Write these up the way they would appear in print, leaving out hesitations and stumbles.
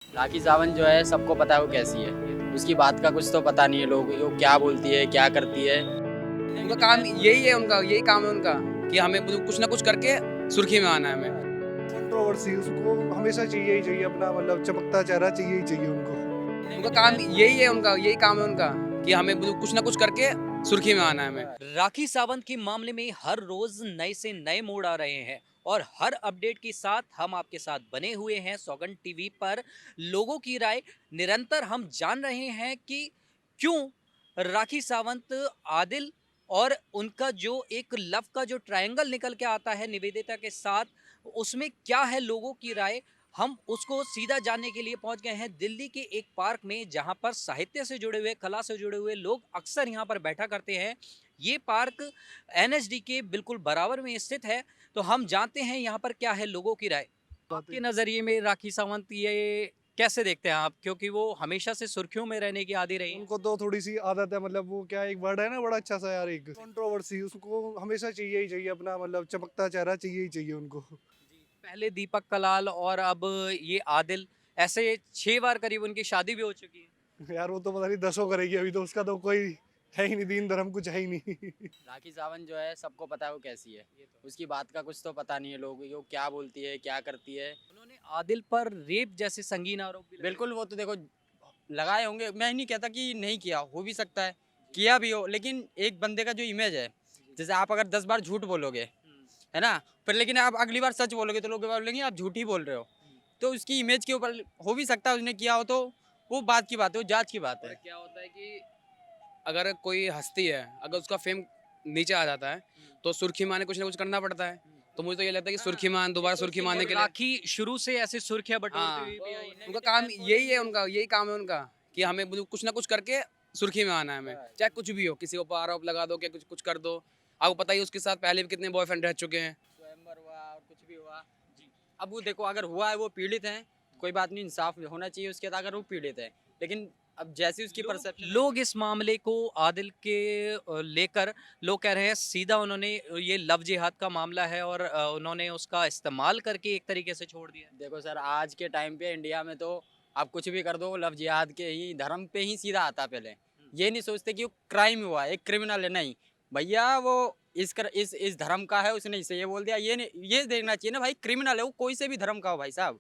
राखी सावंत जो है सबको पता है वो कैसी है। उसकी बात का कुछ तो पता नहीं है, लोग वो क्या बोलती है क्या करती है। उनका काम यही है, उनका यही काम है उनका कि हमें कुछ ना कुछ करके सुर्खी में आना है हमें। कंट्रोवर्सी उसको हमेशा चाहिए ही चाहिए, अपना मतलब चमकता चेहरा चाहिए ही चाहिए उनको। उनका काम यही है, उनका यही काम है उनका कि हमें कुछ ना कुछ करके सुर्खी में आना है हमें। राखी सावंत के मामले में हर रोज नए से नए मोड़ आ रहे हैं और हर अपडेट के साथ हम आपके साथ बने हुए हैं सौगंध टीवी पर। लोगों की राय निरंतर हम जान रहे हैं कि क्यों राखी सावंत, आदिल और उनका जो एक लव का जो ट्रायंगल निकल के आता है निवेदिता के साथ, उसमें क्या है लोगों की राय। हम उसको सीधा जानने के लिए पहुंच गए हैं दिल्ली के एक पार्क में, जहां पर साहित्य से जुड़े हुए, कला से जुड़े हुए लोग अक्सर यहां पर बैठा करते हैं। ये पार्क एनएचडी के बिल्कुल बराबर में स्थित है। तो हम जानते हैं यहाँ पर क्या है लोगों की राय। आपके नजरिए में राखी सावंत ये कैसे देखते हैं आप, क्योंकि वो हमेशा से सुर्खियों में रहने की आदी रही हैं। उनको तो थोड़ी सी आदत है, मतलब वो क्या एक वर्ड है ना बड़ा अच्छा सा यार, एक कंट्रोवर्सी उसको हमेशा चाहिए ही चाहिए, अपना मतलब चमकता चेहरा चाहिए ही चाहिए उनको। जी, पहले दीपक कलाल और अब ये आदिल, ऐसे 6 बार करीब उनकी शादी भी हो चुकी है। यार वो तो पता नहीं दसों करेगी, अभी तो उसका तो कोई है ही नहीं, दीन धर्म कुछ है ही नहीं। राखी सावंत जो है सबको पता है वो कैसी है। उसकी बात का कुछ तो पता नहीं है, लोग वो क्या बोलती है क्या करती है। उन्होंने आदिल पर रेप जैसे संगीन आरोप भी लगाए। बिल्कुल, वो तो देखो लगाए होंगे, मैं नहीं कहता कि नहीं किया, हो भी सकता है किया भी हो, लेकिन एक बंदे का जो इमेज है, जैसे आप अगर 10 बार झूठ बोलोगे, है ना, फिर लेकिन आप अगली बार सच बोलोगे तो लोग बोलेंगे आप झूठ ही बोल रहे हो। तो उसकी इमेज के ऊपर हो भी सकता है उसने किया हो, तो वो बात की बात है, वो जांच की बात और है। क्या होता है कि अगर कोई हस्ती है, अगर उसका फेम नीचे आ जाता है तो सुर्खी में आने कुछ ना कुछ करना पड़ता है। तो मुझे तो ये लगता है कि सुर्खी में दोबारा सुर्खी में आने के लिए। राखी शुरू से ऐसे सुर्खियां बटोरते हाँ, हुए भी आई है। उनका काम यही है, उनका यही काम है उनका कि हमें कुछ ना कुछ करके सुर्खी में आना है हमें, चाहे कुछ भी हो, किसी के ऊपर आरोप लगा दो, क्या कुछ कुछ कर दो। आपको पता ही है उसके साथ पहले भी कितने बॉयफ्रेंड रह चुके हैं। स्वयंवर हुआ और कुछ भी हुआ। जी, अब वो देखो, अगर हुआ है वो पीड़ित है, कोई बात नहीं, इंसाफ होना चाहिए उसके साथ, अगर वो पीड़ित है। लेकिन अब जैसी उसकी परसेप्शन लोग इस मामले को आदिल के लेकर, लोग कह रहे हैं सीधा उन्होंने ये लव जिहाद का मामला है और उन्होंने उसका इस्तेमाल करके एक तरीके से छोड़ दिया। देखो सर, आज के टाइम पे इंडिया में तो आप कुछ भी कर दो, लव जिहाद के ही धर्म पे ही सीधा आता है पहले। ये नहीं सोचते कि वो क्राइम हुआ, एक क्रिमिनल है, नहीं भैया, वो इस धर्म का है, उसने इसे ये बोल दिया, ये नहीं, ये देखना चाहिए ना भाई, क्रिमिनल है वो, कोई से भी धर्म का हो भाई साहब,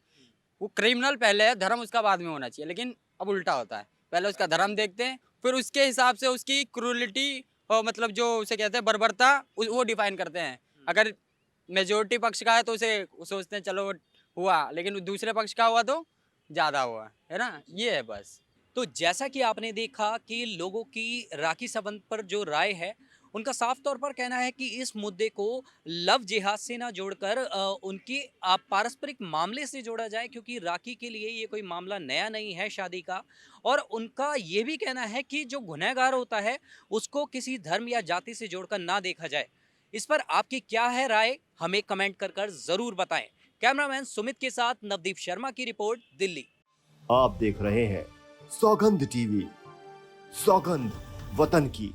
वो क्रिमिनल पहले है, धर्म उसका बाद में होना चाहिए। लेकिन अब उल्टा होता है, पहले उसका धर्म देखते हैं, फिर उसके हिसाब से उसकी क्रूरलिटी और मतलब जो उसे कहते हैं बर्बरता, वो डिफाइन करते हैं। अगर मेजोरिटी पक्ष का है तो उसे सोचते हैं चलो हुआ, लेकिन दूसरे पक्ष का हुआ तो ज़्यादा हुआ, है ना, ये है बस। तो जैसा कि आपने देखा कि लोगों की राखी सावंत पर जो राय है, उनका साफ तौर पर कहना है कि इस मुद्दे को लव जिहाद से ना जोड़कर उनके पारस्परिक मामले से जोड़ा जाए, क्योंकि राखी के लिए ये कोई मामला नया नहीं है शादी का। और उनका ये भी कहना है कि जो गुनहगार होता है उसको किसी धर्म या जाति से जोड़कर ना देखा जाए। इस पर आपकी क्या है राय, हमें कमेंट कर जरूर बताएं। कैमरामैन सुमित के साथ नवदीप शर्मा की रिपोर्ट, दिल्ली। आप देख रहे हैं सौगंध टीवी। सौगंध वतन की।